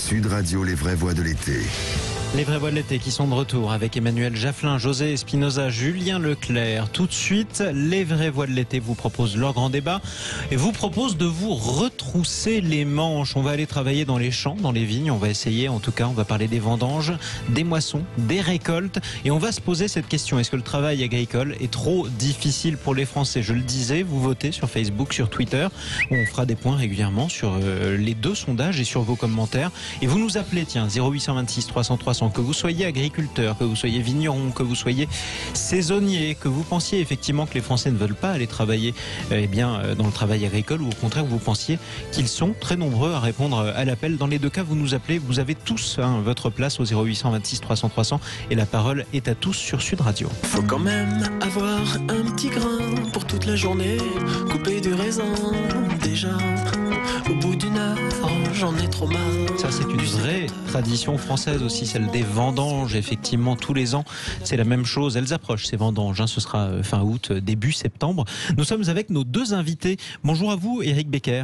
Sud Radio, les vraies voix de l'été. Les vraies voix de l'été qui sont de retour avec Emmanuel Jaffelin, José Espinosa, Julien Leclerc. Tout de suite, les vraies voix de l'été vous proposent leur grand débat et vous proposent de vous retrousser les manches. On va aller travailler dans les champs, dans les vignes. On va essayer, en tout cas, on va parler des vendanges, des moissons, des récoltes. Et on va se poser cette question. Est-ce que le travail agricole est trop difficile pour les Français? Je le disais, vous votez sur Facebook, sur Twitter. On fera des points régulièrement sur les deux sondages et sur vos commentaires. Et vous nous appelez, tiens, 0826 300 300. Que vous soyez agriculteur, que vous soyez vigneron, que vous soyez saisonnier, que vous pensiez effectivement que les Français ne veulent pas aller travailler dans le travail agricole, ou au contraire vous pensiez qu'ils sont très nombreux à répondre à l'appel. Dans les deux cas, vous nous appelez, vous avez tous votre place au 0826 300 300 et la parole est à tous sur Sud Radio. Faut quand même avoir un petit grain pour toute la journée, couper du raisin déjà. Au bout d'une heure, j'en ai trop marre. Ça, c'est une vraie tradition française aussi, celle des vendanges. Effectivement, tous les ans, c'est la même chose. Elles approchent, ces vendanges. Ce sera fin août, début septembre. Nous sommes avec nos deux invités. Bonjour à vous, Éric Becker.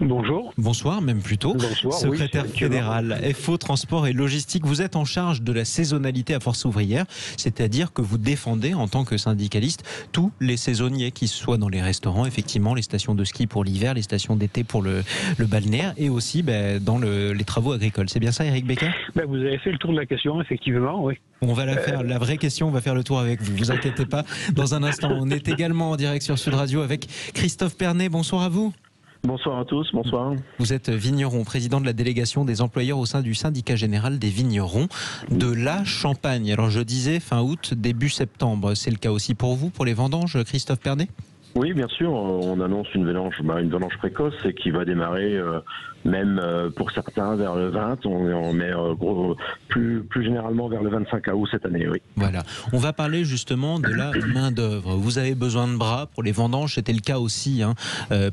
Bonjour. Bonsoir, même plutôt. Bonsoir, secrétaire fédéral FO Transport et Logistique. Vous êtes en charge de la saisonnalité à Force ouvrière, c'est-à-dire que vous défendez en tant que syndicaliste tous les saisonniers qui soient dans les restaurants, effectivement, les stations de ski pour l'hiver, les stations d'été pour le balnéaire et aussi dans les travaux agricoles. C'est bien ça, Éric Becker? Vous avez fait le tour de la question, effectivement, oui. On va la faire, la vraie question, on va faire le tour avec vous. Vous inquiétez pas, dans un instant. On est également en direct sur Sud Radio avec Christophe Pernet. Bonsoir à vous. Bonsoir à tous, bonsoir. Vous êtes vigneron, président de la délégation des employeurs au sein du syndicat général des vignerons de la Champagne. Alors je disais fin août, début septembre, c'est le cas aussi pour vous, pour les vendanges, Christophe Pernet? Oui, bien sûr, on annonce une vendange précoce et qui va démarrer même pour certains vers le 20, on met plus généralement vers le 25 août cette année, oui. Voilà, on va parler justement de la main d'œuvre. Vous avez besoin de bras pour les vendanges, c'était le cas aussi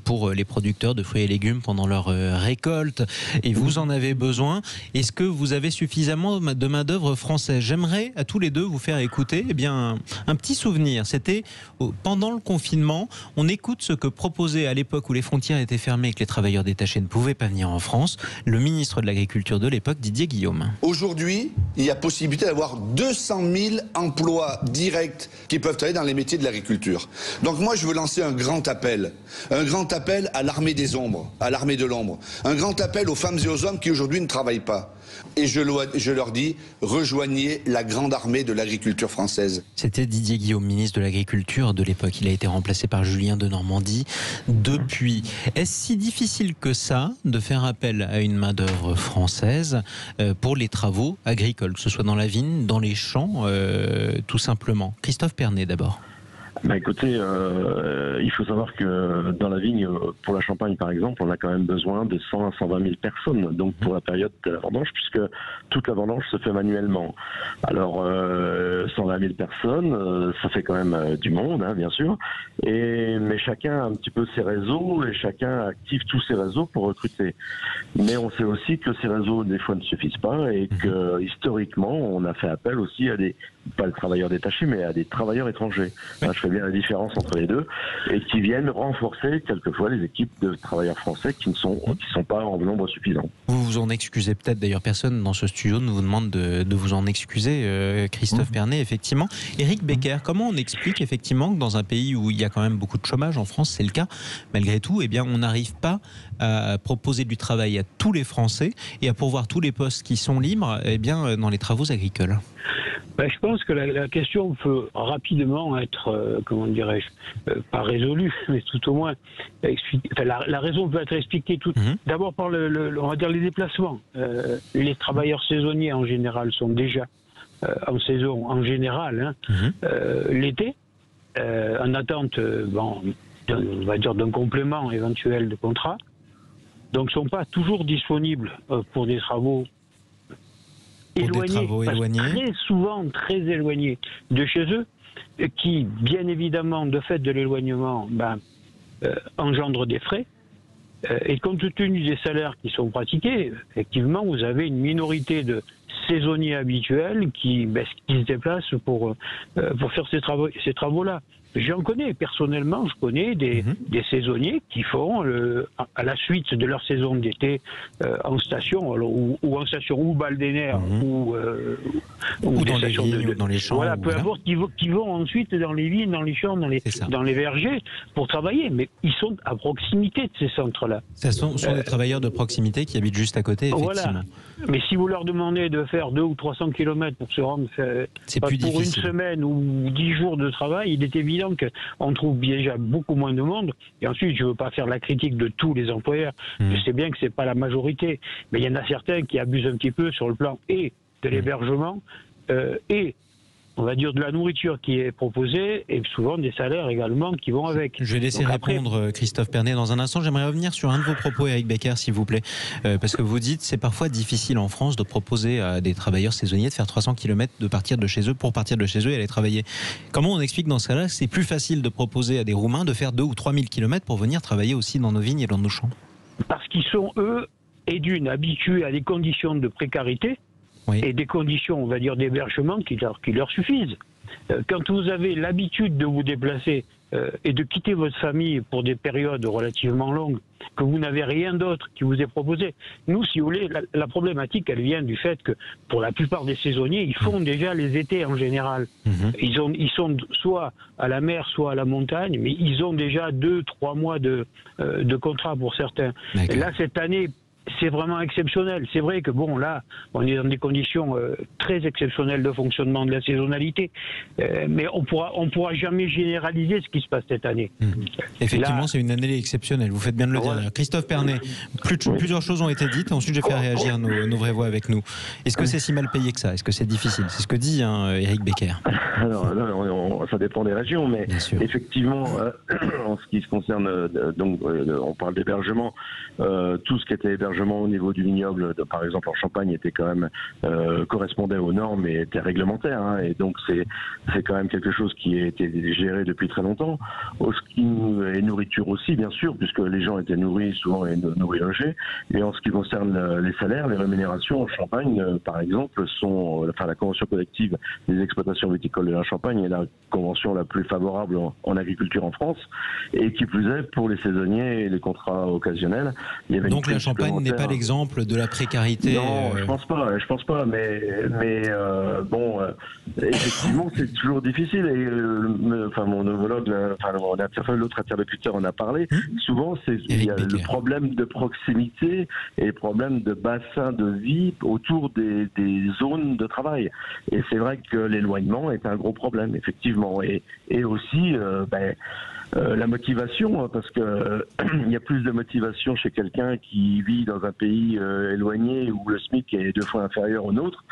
pour les producteurs de fruits et légumes pendant leur récolte, et vous en avez besoin. Est-ce que vous avez suffisamment de main d'œuvre française? J'aimerais à tous les deux vous faire écouter un petit souvenir. C'était pendant le confinement. On écoute ce que proposait à l'époque où les frontières étaient fermées et que les travailleurs détachés ne pouvaient pas venir en France, le ministre de l'Agriculture de l'époque, Didier Guillaume. Aujourd'hui, il y a possibilité d'avoir 200 000 emplois directs qui peuvent aller dans les métiers de l'agriculture. Donc moi, je veux lancer un grand appel à l'armée des ombres, à l'armée de l'ombre, un grand appel aux femmes et aux hommes qui aujourd'hui ne travaillent pas. Et je leur dis, rejoignez la grande armée de l'agriculture française. C'était Didier Guillaume, ministre de l'Agriculture de l'époque. Il a été remplacé par Julien Denormandie depuis. Est-ce si difficile que ça de faire appel à une main-d'œuvre française pour les travaux agricoles, que ce soit dans la vigne, dans les champs, tout simplement? Christophe Pernet d'abord. Écoutez, il faut savoir que dans la vigne, pour la Champagne par exemple, on a quand même besoin de 100 à 120 000 personnes, donc pour la période de la vendange, puisque toute la vendange se fait manuellement. Alors, 120 000 personnes, ça fait quand même du monde, bien sûr, mais chacun a un petit peu ses réseaux et chacun active tous ses réseaux pour recruter. Mais on sait aussi que ces réseaux, des fois, ne suffisent pas et que, historiquement, on a fait appel aussi à pas les travailleurs détachés, mais à des travailleurs étrangers. Je fais bien la différence entre les deux, et qui viennent renforcer quelquefois les équipes de travailleurs français qui ne sont pas en nombre suffisant. Vous vous en excusez peut-être, d'ailleurs personne dans ce studio ne vous demande de vous en excuser, Christophe Pernet, effectivement. Éric Becker, comment on explique effectivement que dans un pays où il y a quand même beaucoup de chômage, en France c'est le cas, malgré tout, on n'arrive pas à proposer du travail à tous les Français et à pourvoir tous les postes qui sont libres dans les travaux agricoles? Je pense que la question peut rapidement être, pas résolue, mais tout au moins expliquée. La raison peut être expliquée d'abord par on va dire les déplacements. Les travailleurs saisonniers en général sont déjà en saison en général l'été, en attente, on va dire d'un complément éventuel de contrat. Donc, ne sont pas toujours disponibles pour des travaux éloignés, très souvent très éloignés de chez eux, qui, bien évidemment, de fait de l'éloignement, engendre des frais. Et compte tenu des salaires qui sont pratiqués, effectivement, vous avez une minorité de saisonniers habituels qui se déplacent pour faire ces travaux-là. j'en connais personnellement, je connais des saisonniers qui font, à la suite de leur saison d'été, en station, ou en station ou balnéaire, ou dans les vignes, ou dans les champs. Voilà, peu importe, qui vont ensuite dans les vignes, dans les champs, dans les vergers, pour travailler. Mais ils sont à proximité de ces centres-là. Ce sont des travailleurs de proximité qui habitent juste à côté, effectivement. Voilà. Mais si vous leur demandez de faire 200 ou 300 km pour se rendre pour une semaine ou 10 jours de travail, il est évident qu'on trouve déjà beaucoup moins de monde. Et ensuite, je ne veux pas faire la critique de tous les employeurs. Je sais bien que ce n'est pas la majorité, mais il y en a certains qui abusent un petit peu sur le plan et de l'hébergement et, on va dire, de la nourriture qui est proposée et souvent des salaires également qui vont avec. Je vais laisser répondre Christophe Pernet dans un instant. J'aimerais revenir sur un de vos propos, Éric Becker, s'il vous plaît. Parce que vous dites c'est parfois difficile en France de proposer à des travailleurs saisonniers de faire 300 km pour partir de chez eux et aller travailler. Comment on explique dans ce cas-là que c'est plus facile de proposer à des Roumains de faire 2 ou 3 000 km pour venir travailler aussi dans nos vignes et dans nos champs? Parce qu'ils sont, eux, habitués à des conditions de précarité. Oui. Et des conditions, on va dire, d'hébergement qui leur suffisent. Quand vous avez l'habitude de vous déplacer et de quitter votre famille pour des périodes relativement longues, que vous n'avez rien d'autre qui vous est proposé. Nous, si vous voulez, la problématique, elle vient du fait que pour la plupart des saisonniers, ils font déjà les étés en général. Ils sont soit à la mer, soit à la montagne, mais ils ont déjà 2-3 mois de contrat pour certains. Et là, cette année, c'est vraiment exceptionnel. C'est vrai que bon, là, on est dans des conditions très exceptionnelles de fonctionnement de la saisonnalité, mais on pourra jamais généraliser ce qui se passe cette année. Effectivement, là, c'est une année exceptionnelle. Vous faites bien de le dire. Christophe Pernet, plusieurs choses ont été dites. Ensuite, je vais faire réagir nos vraies voix avec nous. Est-ce que c'est si mal payé que ça? Est-ce que c'est difficile? C'est ce que dit Éric Becker. Alors, ça dépend des régions, mais effectivement, en ce qui se concerne, on parle d'hébergement, tout ce qui était hébergement au niveau du vignoble, par exemple en Champagne, était quand même correspondait aux normes et était réglementaire, hein, et donc c'est quand même quelque chose qui a été géré depuis très longtemps. Et nourriture aussi, bien sûr, puisque les gens étaient nourris souvent et nourris logés. Et en ce qui concerne les salaires, les rémunérations en Champagne, par exemple, la convention collective des exploitations viticoles de la Champagne est la convention la plus favorable en agriculture en France, et qui plus est pour les saisonniers et les contrats occasionnels. Il y avait donc la Champagne n'est pas l'exemple de la précarité. Non, je pense pas, mais effectivement, c'est toujours difficile. Et mon homologue, l'autre interlocuteur en a parlé. Souvent, il y a le problème de proximité et le problème de bassin de vie autour des zones de travail. Et c'est vrai que l'éloignement est un gros problème, effectivement. Et aussi, la motivation, parce que il y a plus de motivation chez quelqu'un qui vit dans un pays éloigné où le SMIC est 2 fois inférieur au nôtre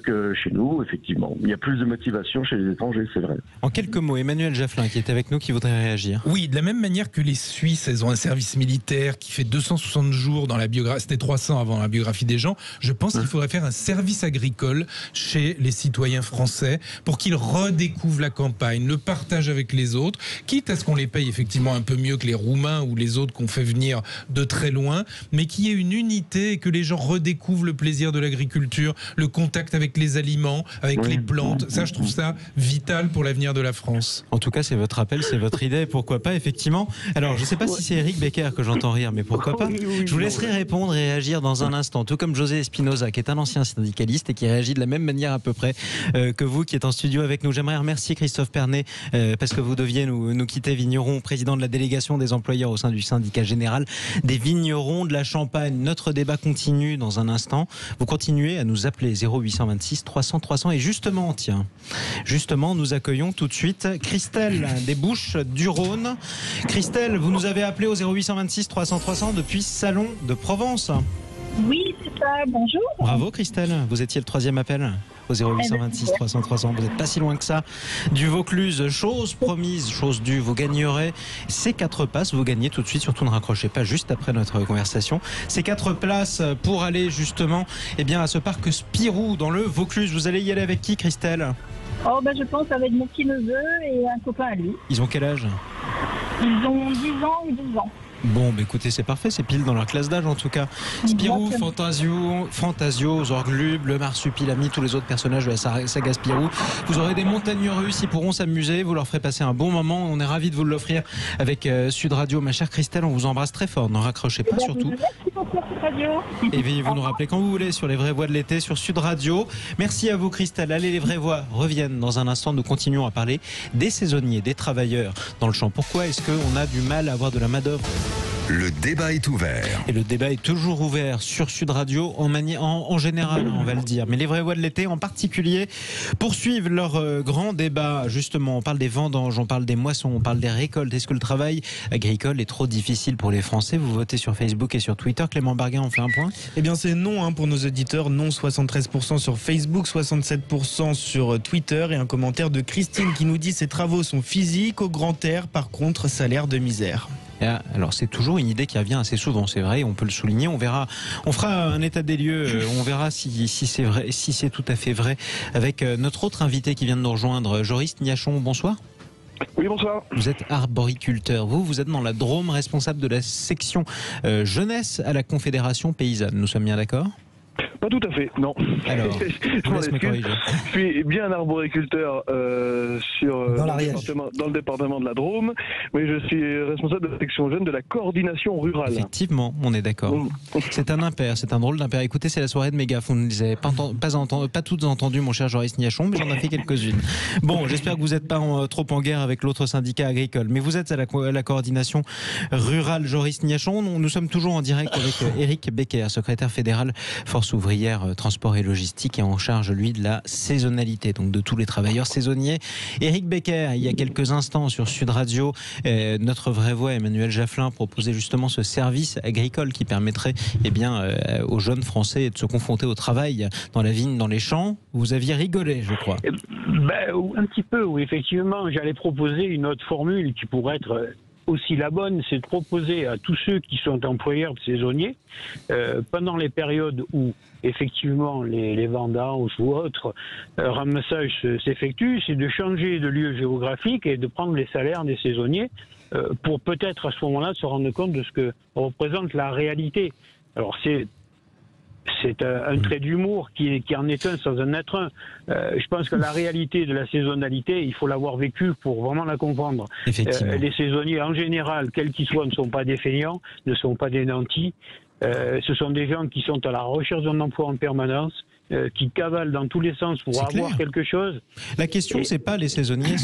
que chez nous, effectivement. Il y a plus de motivation chez les étrangers, c'est vrai. En quelques mots, Emmanuel Jafflin, qui est avec nous, qui voudrait réagir. Oui, de la même manière que les Suisses, elles ont un service militaire qui fait 260 jours dans la biographie, c'était 300 avant la biographie des gens. Je pense qu'il faudrait faire un service agricole chez les citoyens français pour qu'ils redécouvrent la campagne, le partagent avec les autres, quitte à ce qu'on les paye effectivement un peu mieux que les Roumains ou les autres qu'on fait venir de très loin, mais qu'il y ait une unité et que les gens redécouvrent le plaisir de l'agriculture, le contact avec les aliments, avec les plantes. Ça, je trouve ça vital pour l'avenir de la France. En tout cas, c'est votre appel, c'est votre idée, pourquoi pas, effectivement. Alors, je ne sais pas si c'est Éric Becker que j'entends rire, mais pourquoi pas. Je vous laisserai répondre et réagir dans un instant, tout comme José Espinoza, qui est un ancien syndicaliste et qui réagit de la même manière à peu près que vous, qui êtes en studio avec nous. J'aimerais remercier Christophe Pernet, parce que vous deviez nous quitter, vigneron, président de la délégation des employeurs au sein du syndicat général des vignerons de la Champagne. Notre débat continue dans un instant. Vous continuez à nous appeler 0826 300 300 et justement, nous accueillons tout de suite Christelle des Bouches du Rhône. Christelle, vous nous avez appelé au 0826 300 300 depuis Salon de Provence. Oui, c'est ça. Bonjour. Bravo Christelle, vous étiez le 3e appel au 0826 300 300. Vous n'êtes pas si loin que ça du Vaucluse. Chose promise, chose due, vous gagnerez ces 4 places. Vous gagnez tout de suite, surtout ne raccrochez pas juste après notre conversation. Ces 4 places pour aller justement à ce parc Spirou dans le Vaucluse. Vous allez y aller avec qui, Christelle? Je pense avec mon petit neveu et un copain à lui. Ils ont quel âge? Ils ont 10 ans ou 12 ans. Bon, bah écoutez, c'est parfait, c'est pile dans leur classe d'âge en tout cas. Spirou, Fantasio, Zorglub, le Marsupilami, tous les autres personnages de la saga Spirou. Vous aurez des montagnes russes, ils pourront s'amuser, vous leur ferez passer un bon moment. On est ravis de vous l'offrir avec Sud Radio. Ma chère Christelle, on vous embrasse très fort, n'en raccrochez pas surtout. Et veuillez vous nous rappeler quand vous voulez sur les vraies voix de l'été sur Sud Radio. Merci à vous Christelle. Allez, les vraies voix reviennent dans un instant. Nous continuons à parler des saisonniers, des travailleurs dans le champ. Pourquoi est-ce qu'on a du mal à avoir de la main-d'œuvre ? Le débat est ouvert. Et le débat est toujours ouvert sur Sud Radio en général, on va le dire. Mais les vraies voix de l'été en particulier poursuivent leur grand débat. Justement, on parle des vendanges, on parle des moissons, on parle des récoltes. Est-ce que le travail agricole est trop difficile pour les Français ? Vous votez sur Facebook et sur Twitter. Clément Barguin, on fait un point ? Eh bien c'est non pour nos auditeurs. Non 73% sur Facebook, 67% sur Twitter. Et un commentaire de Christine qui nous dit « Ces travaux sont physiques, au grand air, par contre salaire de misère ». Alors c'est toujours une idée qui revient assez souvent, c'est vrai, on peut le souligner. On verra, on fera un état des lieux, on verra si c'est vrai, si c'est tout à fait vrai, avec notre autre invité qui vient de nous rejoindre, Joris Niachon. Bonsoir. Oui, bonsoir. Vous êtes arboriculteur. Vous êtes dans la Drôme, responsable de la section jeunesse à la Confédération paysanne. Nous sommes bien d'accord ? Pas tout à fait, non. Alors, je vous laisse me corriger. Je suis bien un arboriculteur dans le département de la Drôme, mais je suis responsable de la section jeune de la coordination rurale. Effectivement, on est d'accord. C'est un impair, c'est un drôle d'impair. Écoutez, c'est la soirée de mes gaffes. Vous ne les avez pas toutes entendues, mon cher Joris Niachon, mais j'en ai fait quelques-unes. Bon, j'espère que vous n'êtes pas trop en guerre avec l'autre syndicat agricole, mais vous êtes à la coordination rurale, Joris Niachon. Nous sommes toujours en direct avec Éric Becker, secrétaire fédéral Force ouvrière, transport et logistique, et en charge, lui, de la saisonnalité, donc de tous les travailleurs saisonniers. Éric Becker, il y a quelques instants sur Sud Radio, notre vraie voix, Emmanuel Jaffelin, proposait justement ce service agricole qui permettrait aux jeunes Français de se confronter au travail dans la vigne, dans les champs. Vous aviez rigolé, je crois. Un petit peu, oui, effectivement. J'allais proposer une autre formule qui pourrait être aussi la bonne, c'est de proposer à tous ceux qui sont employeurs de saisonniers, pendant les périodes où effectivement les vendanges ou autres ramassages s'effectuent, c'est de changer de lieu géographique et de prendre les salaires des saisonniers pour peut-être à ce moment-là se rendre compte de ce que représente la réalité. Alors c'est un trait d'humour qui en est un sans en être un. Je pense que la réalité de la saisonnalité, il faut l'avoir vécue pour vraiment la comprendre. Les saisonniers, en général, quels qu'ils soient, ne sont pas des feignants, ne sont pas des nantis. Ce sont des gens qui sont à la recherche d'un emploi en permanence, qui cavalent dans tous les sens pour avoir quelque chose. La question, c'est pas les saisonniers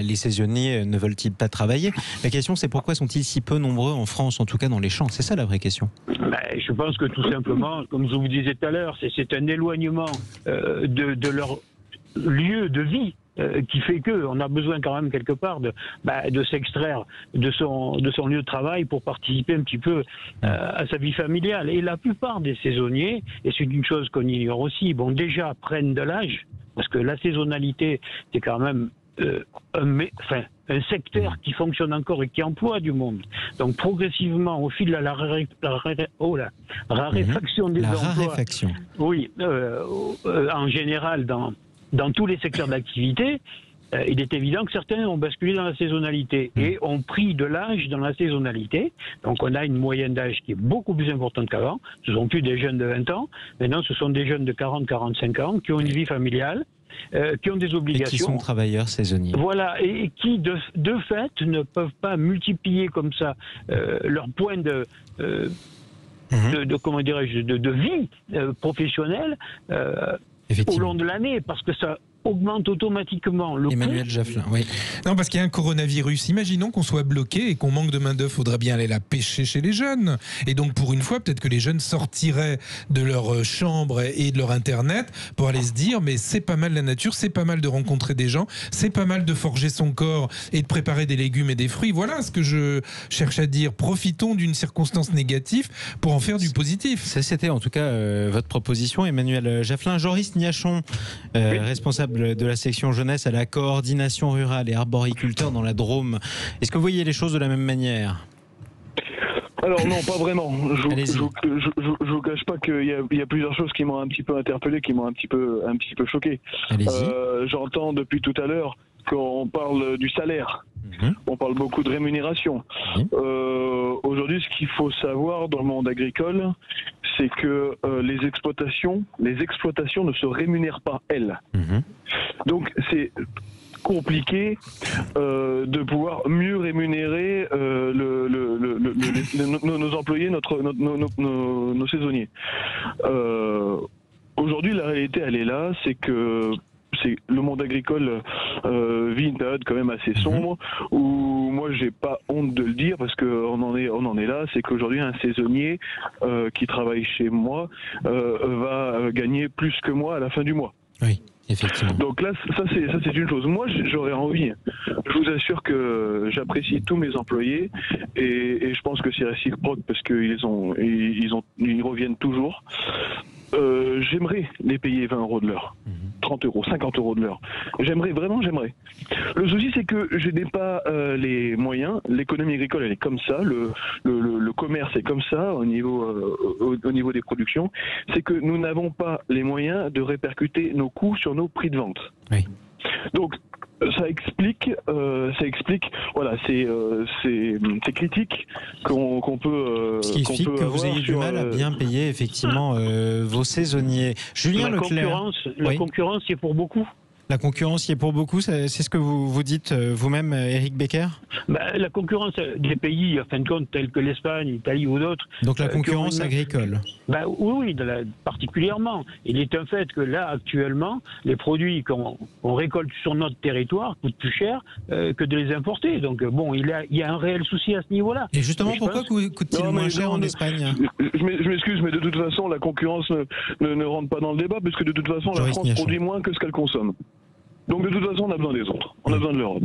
les saisonniers ne veulent-ils pas travailler? La question, c'est pourquoi sont-ils si peu nombreux en France, en tout cas dans les champs? C'est ça la vraie question. Je pense que tout simplement, comme je vous disais tout à l'heure, c'est un éloignement de leur lieu de vie. Qui fait qu'on a besoin quand même quelque part de s'extraire de son lieu de travail pour participer un petit peu à sa vie familiale. Et la plupart des saisonniers, et c'est une chose qu'on ignore aussi, déjà prennent de l'âge, parce que la saisonnalité, c'est quand même un secteur qui fonctionne encore et qui emploie du monde. Donc progressivement, au fil de la raréfaction des emplois, oui, en général dans tous les secteurs d'activité, il est évident que certains ont basculé dans la saisonnalité et ont pris de l'âge dans la saisonnalité. Donc on a une moyenne d'âge qui est beaucoup plus importante qu'avant. Ce ne sont plus des jeunes de 20 ans. Maintenant, ce sont des jeunes de 40-45 ans qui ont une vie familiale, qui ont des obligations. Et qui sont travailleurs saisonniers. Voilà, et qui de fait ne peuvent pas multiplier comme ça leur point de vie professionnelle au long de l'année, parce que ça augmente automatiquement le Emmanuel Jaffelin, oui. Non, parce qu'il y a un coronavirus. Imaginons qu'on soit bloqué et qu'on manque de main-d'œuvre. Faudrait bien aller la pêcher chez les jeunes. Et donc, pour une fois, peut-être que les jeunes sortiraient de leur chambre et de leur Internet pour aller se dire, mais c'est pas mal la nature, c'est pas mal de rencontrer des gens, c'est pas mal de forger son corps et de préparer des légumes et des fruits. Voilà ce que je cherche à dire. Profitons d'une circonstance négative pour en faire du positif. Ça, c'était en tout cas votre proposition, Emmanuel Jaffelin. Joris Niachon, responsable de la section jeunesse à la coordination rurale et arboriculteur dans la Drôme. Est-ce que vous voyez les choses de la même manière ? Alors non, pas vraiment. Je vous cache pas qu'il y a plusieurs choses qui m'ont un petit peu interpellé, qui m'ont un petit peu choqué. J'entends depuis tout à l'heure qu'on parle du salaire. On parle beaucoup de rémunération. Aujourd'hui, ce qu'il faut savoir dans le monde agricole, c'est que les exploitations ne se rémunèrent pas, elles. Donc, c'est compliqué de pouvoir mieux rémunérer nos employés, nos saisonniers. Aujourd'hui, la réalité, elle est là, c'est que le monde agricole vit une période quand même assez sombre où moi j'ai pas honte de le dire parce qu'on en est là, c'est qu'aujourd'hui un saisonnier qui travaille chez moi va gagner plus que moi à la fin du mois. Oui. Effectivement. Donc là, ça c'est une chose. Moi, j'aurais envie. Je vous assure que j'apprécie tous mes employés et je pense que c'est réciproque parce qu'ils ils reviennent toujours. J'aimerais les payer 20 € de l'heure, 30 €, 50 € de l'heure. J'aimerais. Le souci, c'est que je n'ai pas les moyens. L'économie agricole, elle est comme ça. Le commerce est comme ça au niveau des productions. C'est que nous n'avons pas les moyens de répercuter nos coûts sur nos prix de vente. Oui. Donc, ça explique, voilà, ces critiques qu'on peut. Ce qui explique que vous ayez du mal à bien payer effectivement vos saisonniers. Julien Leclerc. La concurrence, c'est pour beaucoup. La concurrence y est pour beaucoup, c'est ce que vous dites vous-même, Éric Becker? La concurrence des pays, en fin de compte, tels que l'Espagne, l'Italie ou d'autres. Donc la concurrence agricole. Oui, particulièrement. Il est un fait que là, actuellement, les produits qu'on récolte sur notre territoire coûtent plus cher que de les importer. Donc bon, il y a un réel souci à ce niveau-là. Et justement, pourquoi coûte-t-il moins cher en Espagne? Je m'excuse, mais de toute façon, la concurrence ne rentre pas dans le débat, parce que de toute façon, la France produit moins que ce qu'elle consomme. Donc de toute façon, on a besoin des autres, on a besoin de l'Europe.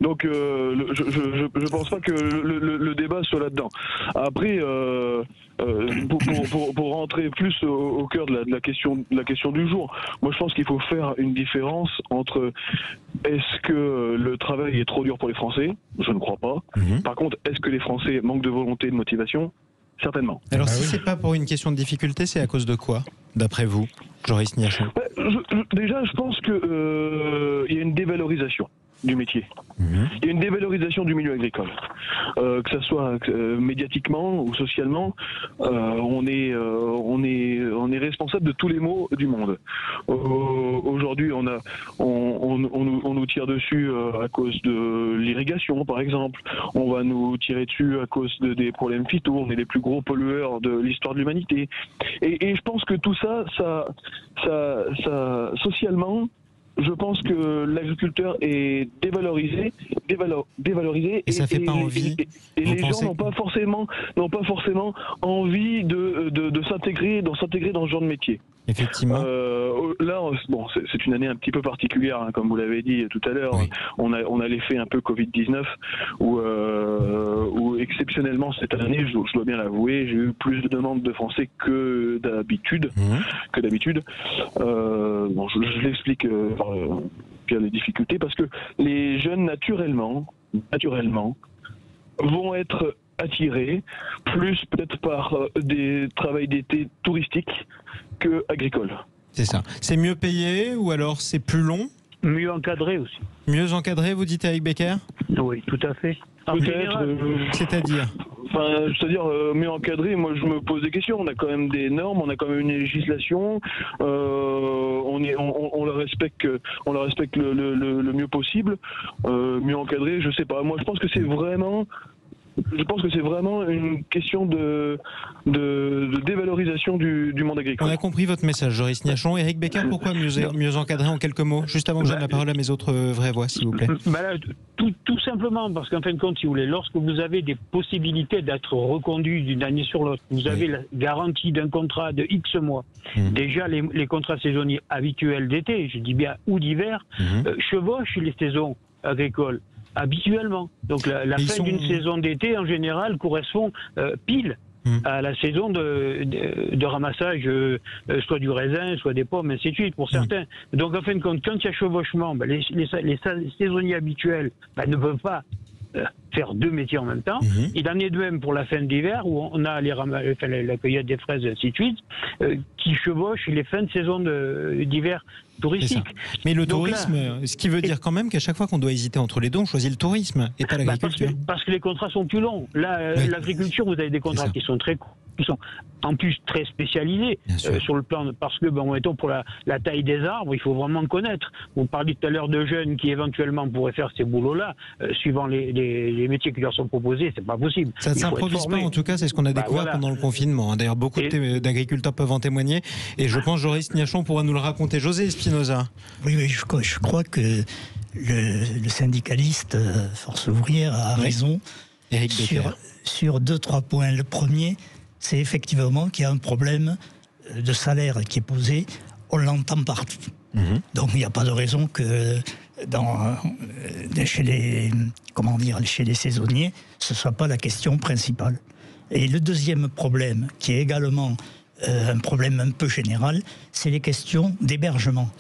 Donc je pense pas que le débat soit là-dedans. Après, pour rentrer plus au cœur de la question du jour, moi je pense qu'il faut faire une différence entre est-ce que le travail est trop dur pour les Français? Je ne crois pas. Par contre, est-ce que les Français manquent de volonté et de motivation? Certainement. Alors si c'est pas pour une question de difficulté, c'est à cause de quoi, d'après vous, Joris Niachon? Déjà, je pense que y a une dévalorisation du métier. Il y a une dévalorisation du milieu agricole. Que ce soit médiatiquement ou socialement, on est responsable de tous les maux du monde. Aujourd'hui, on nous tire dessus à cause de l'irrigation, par exemple. On va nous tirer dessus à cause des problèmes phyto. On est les plus gros pollueurs de l'histoire de l'humanité. Et je pense que tout ça, socialement, je pense que l'agriculteur est dévalorisé et ça fait pas envie. Et les gens n'ont pas forcément envie de s'intégrer dans ce genre de métier. Effectivement. Là, bon, c'est une année un petit peu particulière, hein, comme vous l'avez dit tout à l'heure. Oui. On a l'effet un peu Covid-19 où exceptionnellement cette année, je dois bien l'avouer, j'ai eu plus de demandes de Français que d'habitude. Bon, je l'explique via les difficultés, parce que les jeunes naturellement vont être attirés plus peut-être par des travails d'été touristiques que agricoles. C'est ça. C'est mieux payé ou alors c'est plus long? Mieux encadré aussi. Mieux encadré, vous dites, Éric Becker? Oui, tout à fait. Peut-être. C'est-à-dire? C'est-à-dire mieux encadré, moi je me pose des questions. On a quand même des normes, on a quand même une législation, on la respecte le mieux possible. Mieux encadré, je sais pas. Moi je pense que c'est vraiment une question de dévalorisation du monde agricole. On a compris votre message, Joris Niachon. Éric Becker, pourquoi mieux encadrer en quelques mots? Juste avant que je donne la parole à mes autres vraies voix, s'il vous plaît. Tout simplement, parce qu'en fin de compte, si vous voulez, lorsque vous avez des possibilités d'être reconduit d'une année sur l'autre, vous avez la garantie d'un contrat de X mois. Déjà, les contrats saisonniers habituels d'été, je dis bien, ou d'hiver, chevauchent les saisons agricoles habituellement. Donc la fin d'une saison d'été, en général, correspond pile à la saison de ramassage, soit du raisin, soit des pommes, ainsi de suite, pour certains. Donc en fin de compte, quand il y a chevauchement, les saisonniers habituels ne peuvent pas faire deux métiers en même temps. Il en est de même pour la fin d'hiver, où on a la cueillette des fraises et ainsi de suite, qui chevauchent les fins de saison d'hiver touristique. Mais le tourisme, ce qui veut dire quand même qu'à chaque fois qu'on doit hésiter entre les deux, on choisit le tourisme et pas l'agriculture. Parce que les contrats sont plus longs. Là, l'agriculture, vous avez des contrats qui sont très courts, qui sont en plus très spécialisés sur le plan, parce que, mettons, pour la taille des arbres, il faut vraiment connaître. Vous parliez tout à l'heure de jeunes qui éventuellement pourraient faire ces boulots-là, suivant les métiers qui leur sont proposés, c'est pas possible. Ça ne s'improvise pas, en tout cas, c'est ce qu'on a découvert pendant le confinement. D'ailleurs, beaucoup d'agriculteurs peuvent en témoigner, et je pense Joris Niachon pourra nous le raconter. José Espinosa. Oui, je crois que le syndicaliste Force ouvrière a raison sur 2-3 points. Le premier, c'est effectivement qu'il y a un problème de salaire qui est posé. On l'entend partout. Donc il n'y a pas de raison que chez les saisonniers, ce ne soit pas la question principale. Et le deuxième problème, qui est également un problème un peu général, c'est les questions d'hébergement.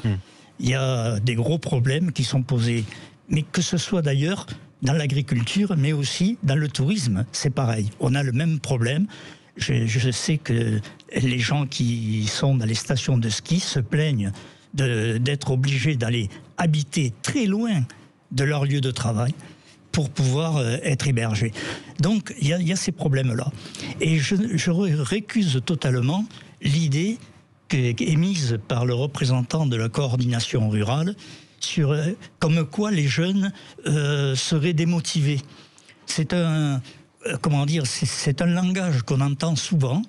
Il y a des gros problèmes qui sont posés, mais que ce soit d'ailleurs dans l'agriculture, mais aussi dans le tourisme, c'est pareil. On a le même problème. Je sais que les gens qui sont dans les stations de ski se plaignent d'être obligés d'aller habiter très loin de leur lieu de travail pour pouvoir être hébergés. Donc il y a ces problèmes-là. Et je récuse totalement l'idée émise par le représentant de la coordination rurale comme quoi les jeunes seraient démotivés. C'est un langage qu'on entend souvent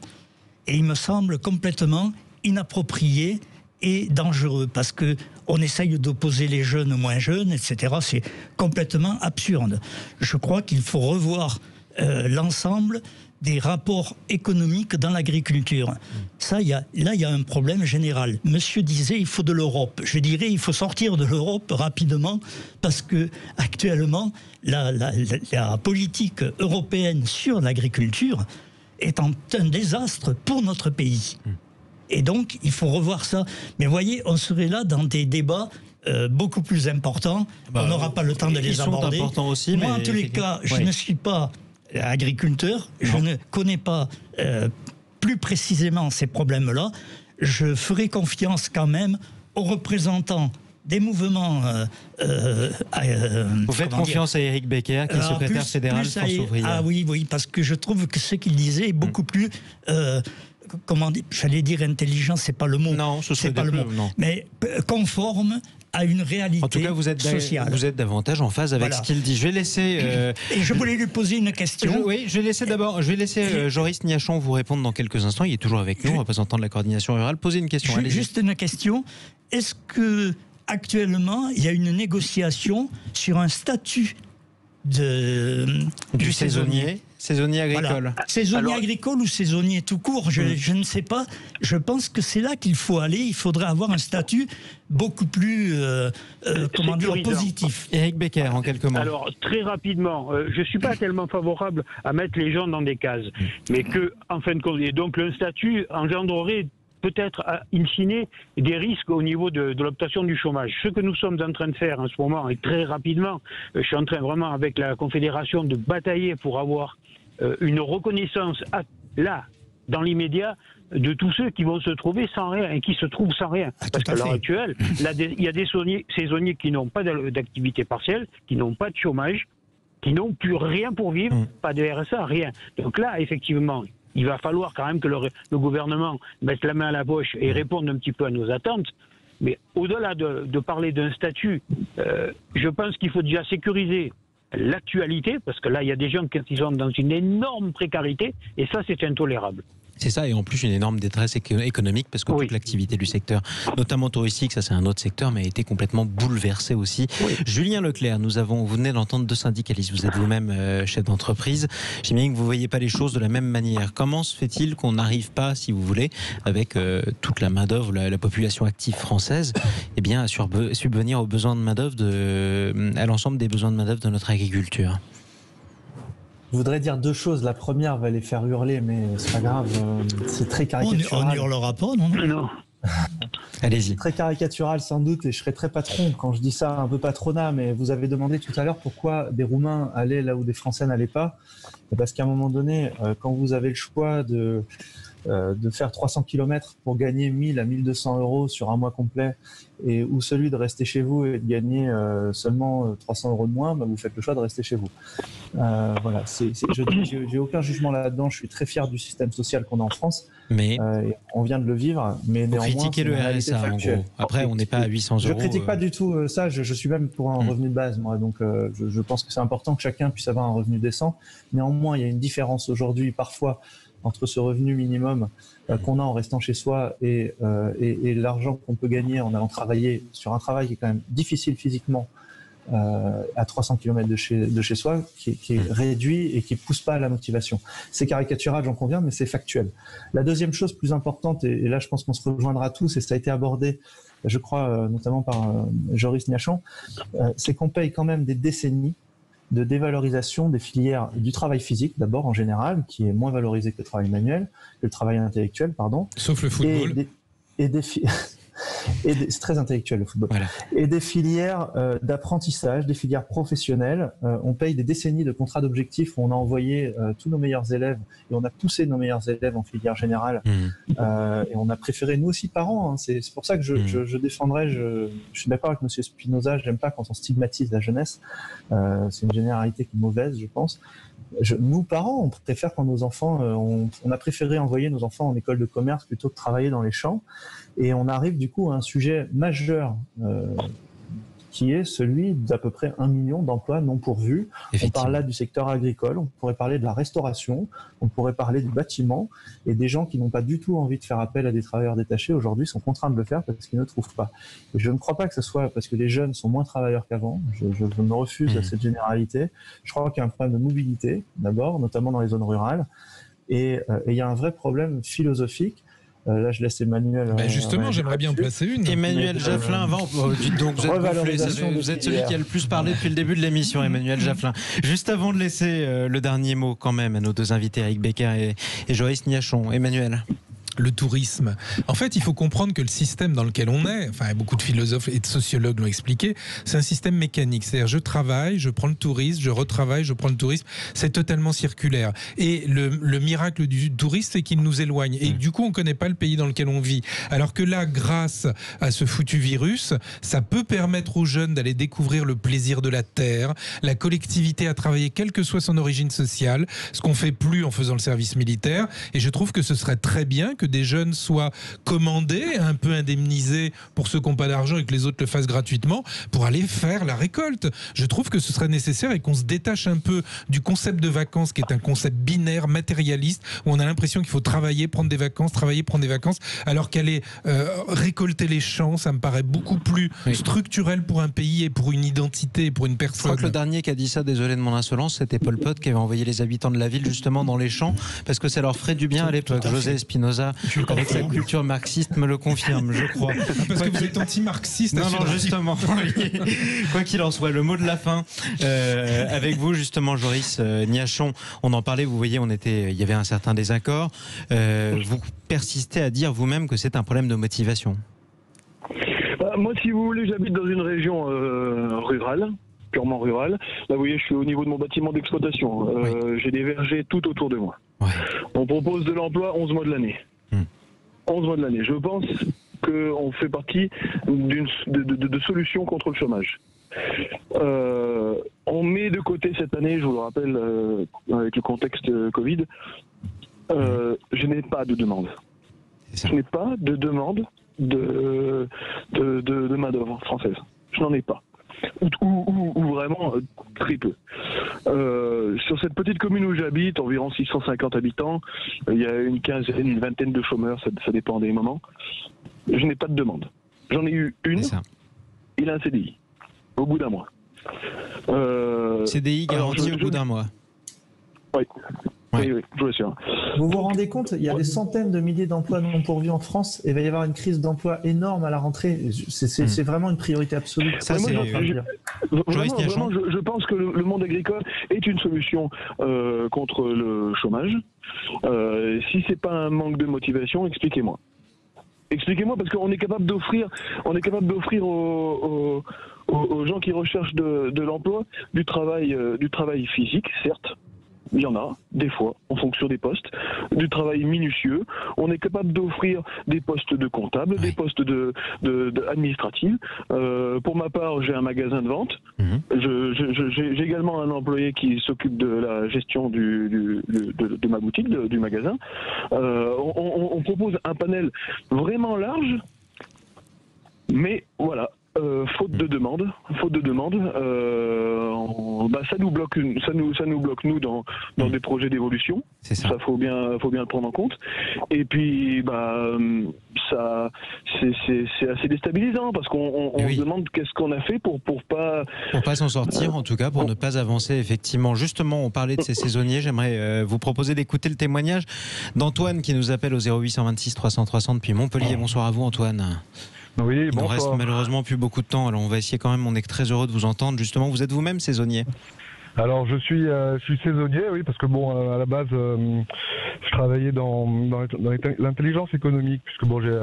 et il me semble complètement inapproprié et dangereux parce que on essaye d'opposer les jeunes aux moins jeunes, etc. C'est complètement absurde. Je crois qu'il faut revoir l'ensemble des rapports économiques dans l'agriculture. Ça, il y a un problème général. Monsieur disait, il faut de l'Europe. Je dirais, il faut sortir de l'Europe rapidement parce que actuellement, la politique européenne sur l'agriculture est un désastre pour notre pays. Et donc, il faut revoir ça. Mais voyez, on serait là dans des débats beaucoup plus importants. On n'aura pas le temps de les aborder. Aussi, moi, en tous les cas, je ne suis pas agriculteur, je ne connais pas plus précisément ces problèmes-là. Je ferai confiance quand même aux représentants des mouvements... Vous faites confiance à Éric Becker, qui est secrétaire fédéral Force ouvrière. Ah oui, parce que je trouve que ce qu'il disait est beaucoup plus... j'allais dire intelligent, c'est pas le mot. Non, c'est pas le mot. Non. Mais conforme à une réalité sociale. En tout cas, vous êtes davantage en phase avec ce qu'il dit. Je vais laisser... Et je voulais lui poser une question. Je vais laisser Joris Niachon vous répondre dans quelques instants. Il est toujours avec nous, représentant de la coordination rurale. Posez une question. Juste une question. Est-ce que actuellement, il y a une négociation sur un statut du saisonnier agricole. Voilà. Saisonnier agricole ou saisonnier tout court, je ne sais pas. Je pense que c'est là qu'il faut aller. Il faudrait avoir un statut beaucoup plus positif. Éric Becker, en quelques mots. Alors, très rapidement, je ne suis pas tellement favorable à mettre les gens dans des cases. Mais que, en fin de compte, et donc le statut engendrerait peut-être, in fine, des risques au niveau de l'obtention du chômage. Ce que nous sommes en train de faire en ce moment, et très rapidement, je suis en train vraiment avec la Confédération de batailler pour avoir une reconnaissance là, dans l'immédiat, de tous ceux qui vont se trouver sans rien et qui se trouvent sans rien. Parce qu'à l'heure actuelle, il y a des saisonniers qui n'ont pas d'activité partielle, qui n'ont pas de chômage, qui n'ont plus rien pour vivre, pas de RSA, rien. Donc là, effectivement, il va falloir quand même que le gouvernement mette la main à la poche et réponde un petit peu à nos attentes. Mais au-delà de parler d'un statut, je pense qu'il faut déjà sécuriser l'actualité, parce que là, il y a des gens qui sont dans une énorme précarité, et ça, c'est intolérable. C'est ça, et en plus une énorme détresse économique, parce que toute l'activité du secteur, notamment touristique, ça c'est un autre secteur, mais a été complètement bouleversée aussi. Julien Leclerc, vous venez d'entendre deux syndicalistes, vous êtes vous-même chef d'entreprise. J'imagine que vous ne voyez pas les choses de la même manière. Comment se fait-il qu'on n'arrive pas, si vous voulez, avec toute la main-d'œuvre, la population active française, à subvenir aux besoins de main-d'œuvre, à l'ensemble des besoins de main-d'œuvre de notre agriculture? Je voudrais dire deux choses. La première va les faire hurler, mais c'est pas grave, c'est très caricatural. On ne hurlera pas, non. Allez-y. Très caricatural sans doute, et je serai très patron quand je dis ça, un peu patronat, mais vous avez demandé tout à l'heure pourquoi des Roumains allaient là où des Français n'allaient pas. Parce qu'à un moment donné, quand vous avez le choix de faire 300 km pour gagner 1000 à 1200 euros sur un mois complet, ou celui de rester chez vous et de gagner seulement 300 euros de moins, vous faites le choix de rester chez vous. Voilà, j'ai aucun jugement là-dedans, je suis très fier du système social qu'on a en France, mais on vient de le vivre, mais néanmoins, critiquez le RSA en gros. Après, on n'est pas à 800 euros. Je critique pas du tout ça, je suis même pour un revenu de base, moi, donc je pense que c'est important que chacun puisse avoir un revenu décent. Néanmoins, il y a une différence aujourd'hui, parfois, entre ce revenu minimum qu'on a en restant chez soi et l'argent qu'on peut gagner en allant travailler sur un travail qui est quand même difficile physiquement à 300 km de chez soi, qui est réduit et qui ne pousse pas à la motivation. C'est caricatural, j'en conviens, mais c'est factuel. La deuxième chose plus importante, et là je pense qu'on se rejoindra tous, et ça a été abordé, je crois, notamment par Joris Niachon, c'est qu'on paye quand même des décennies de dévalorisation des filières du travail physique, d'abord en général, qui est moins valorisé que le travail manuel, que le travail intellectuel, pardon. Sauf le football. C'est très intellectuel le football. Voilà. Et des filières d'apprentissage, des filières professionnelles. On paye des décennies de contrats d'objectifs où on a envoyé tous nos meilleurs élèves et on a poussé nos meilleurs élèves en filière générale. Et on a préféré, nous aussi parents, hein, c'est pour ça que je défendrai, je suis d'accord avec M. Spinoza, j'aime pas quand on stigmatise la jeunesse. C'est une généralité qui est mauvaise, je pense. Nous, parents, on préfère quand nos enfants, on a préféré envoyer nos enfants en école de commerce plutôt que travailler dans les champs. Et on arrive du coup à un sujet majeur qui est celui d'à peu près 1 million d'emplois non pourvus. On parle là du secteur agricole, on pourrait parler de la restauration, on pourrait parler du bâtiment, et des gens qui n'ont pas du tout envie de faire appel à des travailleurs détachés aujourd'hui sont contraints de le faire parce qu'ils ne trouvent pas. Et je ne crois pas que ce soit parce que les jeunes sont moins travailleurs qu'avant, je me refuse à cette généralité. Je crois qu'il y a un problème de mobilité d'abord, notamment dans les zones rurales, et il y a un vrai problème philosophique. Là, je laisse Emmanuel. Justement, j'aimerais bien en placer une. Emmanuel Jafflin, avant. Donc, vous êtes celui qui a le plus parlé depuis le début de l'émission, Emmanuel Jafflin. Juste avant de laisser le dernier mot, quand même, à nos deux invités, Eric Becker et Joris Niachon. Emmanuel. Le tourisme. En fait, il faut comprendre que le système dans lequel on est, enfin, beaucoup de philosophes et de sociologues l'ont expliqué, c'est un système mécanique. C'est-à-dire, je travaille, je prends le tourisme, je retravaille, je prends le tourisme. C'est totalement circulaire. Et le miracle du tourisme, c'est qu'il nous éloigne. Et du coup, on ne connaît pas le pays dans lequel on vit. Alors que là, grâce à ce foutu virus, ça peut permettre aux jeunes d'aller découvrir le plaisir de la terre, la collectivité à travailler, quelle que soit son origine sociale, ce qu'on ne fait plus en faisant le service militaire. Et je trouve que ce serait très bien que des jeunes soient commandés, un peu indemnisés pour ceux qui n'ont pas d'argent et que les autres le fassent gratuitement pour aller faire la récolte. Je trouve que ce serait nécessaire et qu'on se détache un peu du concept de vacances qui est un concept binaire, matérialiste, où on a l'impression qu'il faut travailler, prendre des vacances, travailler, prendre des vacances, alors qu'aller récolter les champs, ça me paraît beaucoup plus structurel pour un pays et pour une identité et pour une personne. Je crois que le dernier qui a dit ça, désolé de mon insolence, c'était Pol Pot qui avait envoyé les habitants de la ville justement dans les champs parce que ça leur ferait du bien à l'époque. José Spinoza, avec sa culture marxiste, me le confirme, je crois. Parce que vous êtes anti-marxiste. Non, justement. Quoi qu'il en soit, le mot de la fin. Avec vous, justement, Joris Niachon, on en parlait, vous voyez, il y avait un certain désaccord. Vous persistez à dire vous-même que c'est un problème de motivation. Moi, si vous voulez, j'habite dans une région rurale. Purement rurale. Là, vous voyez, je suis au niveau de mon bâtiment d'exploitation. J'ai des vergers tout autour de moi. On propose de l'emploi 11 mois de l'année. 11 mois de l'année. Je pense qu'on fait partie de solutions contre le chômage. On met de côté cette année, je vous le rappelle, avec le contexte Covid, je n'ai pas de demande. Je n'ai pas de demande de main-d'œuvre française. Je n'en ai pas. Ou vraiment très peu. Sur cette petite commune où j'habite, environ 650 habitants, il y a une quinzaine, une vingtaine de chômeurs, ça dépend des moments. Je n'ai pas de demande. J'en ai eu une, il a un CDI, au bout d'un mois. CDI garanti au bout d'un mois. Oui. Oui, je vous assure. Vous vous rendez compte, il y a des centaines de milliers d'emplois non pourvus en France et il va y avoir une crise d'emploi énorme à la rentrée. C'est vraiment une priorité absolue. Ça, je pense que le monde agricole est une solution contre le chômage. Si c'est pas un manque de motivation, expliquez-moi. Expliquez-moi, parce qu'on est capable d'offrir aux gens qui recherchent de l'emploi du travail physique, certes. Il y en a, des fois, en fonction des postes, du travail minutieux. On est capable d'offrir des postes de comptable, des postes administratifs. Pour ma part, j'ai un magasin de vente. J'ai également un employé qui s'occupe de la gestion de ma boutique, du magasin. On propose un panel vraiment large, mais voilà. Faute de demande, ça nous bloque nous dans des projets d'évolution. Ça faut bien le prendre en compte. Et puis ça c'est assez déstabilisant parce qu'on se demande qu'est-ce qu'on a fait pour pas s'en sortir, en tout cas pour ne pas avancer effectivement. Justement, on parlait de ces saisonniers. J'aimerais vous proposer d'écouter le témoignage d'Antoine qui nous appelle au 0826 300 300 depuis Montpellier. Bonsoir à vous, Antoine. Oui, il ne reste malheureusement plus beaucoup de temps, alors on va essayer quand même, on est très heureux de vous entendre. Justement, vous êtes vous-même saisonnier? Alors je suis saisonnier, oui, parce que à la base, je travaillais dans l'intelligence économique, puisque j'ai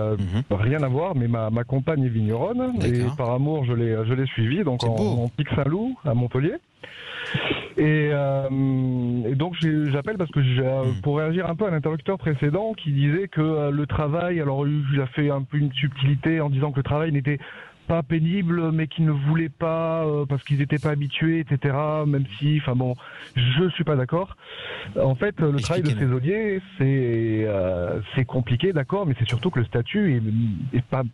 rien à voir, mais ma compagne est vigneronne, et par amour je l'ai suivie, donc en Pic Saint-Loup, à Montpellier. Et donc j'appelle parce que pour réagir un peu à l'interlocuteur précédent qui disait que le travail, alors il a fait un peu une subtilité en disant que le travail n'était pas pénible, mais qu'ils ne voulaient pas parce qu'ils n'étaient pas habitués, etc. Même si, je suis pas d'accord. En fait, le travail de saisonnier, c'est compliqué, d'accord, mais c'est surtout que le statut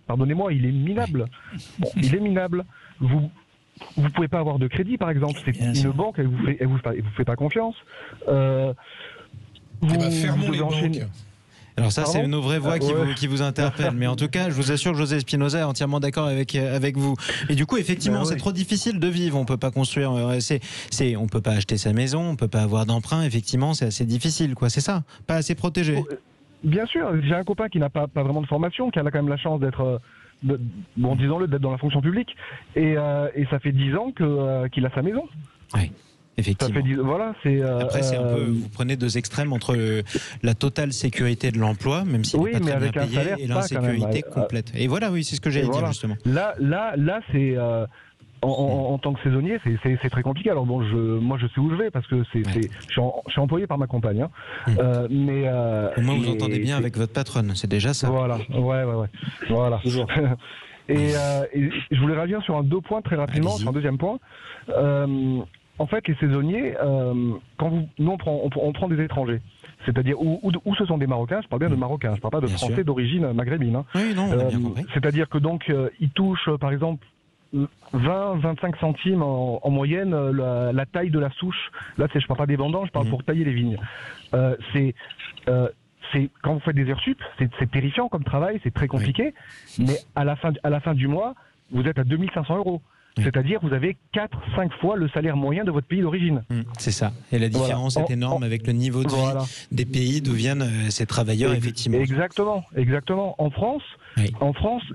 pardonnez-moi, il est minable. Bon, il est minable. Vous pouvez pas avoir de crédit, par exemple. C'est une banque, elle vous fait pas confiance. Fermons les banques. Alors ça, c'est nos vraies voix qui vous interpellent. Mais en tout cas, je vous assure que José Espinosa est entièrement d'accord avec vous. Et du coup, effectivement, c'est trop difficile de vivre. On peut pas construire, on peut pas acheter sa maison, on peut pas avoir d'emprunt. Effectivement, c'est assez difficile, quoi. C'est ça, pas assez protégé. Bien sûr, j'ai un copain qui n'a pas vraiment de formation, qui a quand même la chance d'être disons-le, d'être dans la fonction publique, et ça fait 10 ans qu'il a sa maison. Oui. Effectivement. Après, c'est un peu, vous prenez deux extrêmes entre la totale sécurité de l'emploi, même s'il n'est pas très bien payé, et l'insécurité complète. Et voilà, c'est ce que j'allais dire justement. Là, c'est en tant que saisonnier, c'est très compliqué. Alors moi, je sais où je vais parce que je suis employé par ma compagne. Mais au moins, vous entendez bien avec votre patronne, c'est déjà ça. Voilà, voilà. Et je voulais réagir sur 2 points très rapidement, sur un deuxième point. En fait, les saisonniers, nous on prend des étrangers, c'est-à-dire où ce sont des Marocains, je parle bien de Marocains, je parle pas de Français d'origine maghrébine. Oui, non, on a bien compris. C'est-à-dire que ils touchent par exemple 20-25 centimes en moyenne la taille de la souche. Là, je parle pas des vendanges, je parle pour tailler les vignes. Quand vous faites des heures sup, c'est terrifiant comme travail, c'est très compliqué, mais à la fin du mois, vous êtes à 2500 €. C'est-à-dire vous avez 4-5 fois le salaire moyen de votre pays d'origine. C'est ça. Et la différence est énorme avec le niveau de vie des pays d'où viennent ces travailleurs, effectivement. Exactement. En France,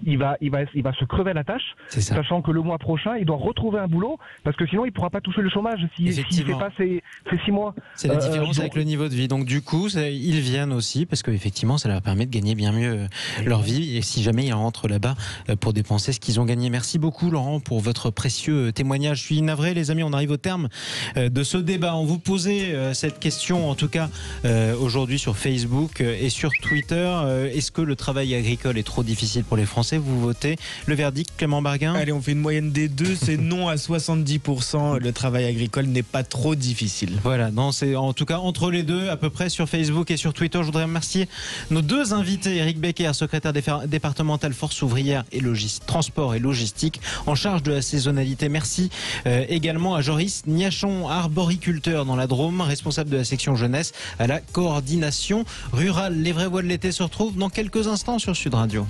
il va se crever la tâche, sachant que le mois prochain, il doit retrouver un boulot, parce que sinon, il ne pourra pas toucher le chômage s'il ne fait pas ces 6 mois. C'est la différence avec le niveau de vie. Donc du coup, ils viennent aussi, parce qu'effectivement, ça leur permet de gagner bien mieux leur vie, et si jamais ils rentrent là-bas pour dépenser ce qu'ils ont gagné. Merci beaucoup, Laurent, pour votre précieux témoignage. Je suis navré, les amis, on arrive au terme de ce débat. On vous posait cette question, en tout cas aujourd'hui sur Facebook et sur Twitter. Est-ce que le travail agricole est trop difficile pour les Français? Vous votez. Le verdict, Clément Barguin? Allez, on fait une moyenne des deux. C'est non à 70%. Le travail agricole n'est pas trop difficile. Voilà, c'est en tout cas entre les deux, à peu près sur Facebook et sur Twitter. Je voudrais remercier nos 2 invités. Eric Becker, secrétaire départemental Force ouvrière et transport et logistique, en charge de la saisonnalité. Merci également à Joris Niachon, arboriculteur dans la Drôme, responsable de la section jeunesse à la coordination rurale. Les vraies voix de l'été se retrouvent dans quelques instants sur Sud Radio.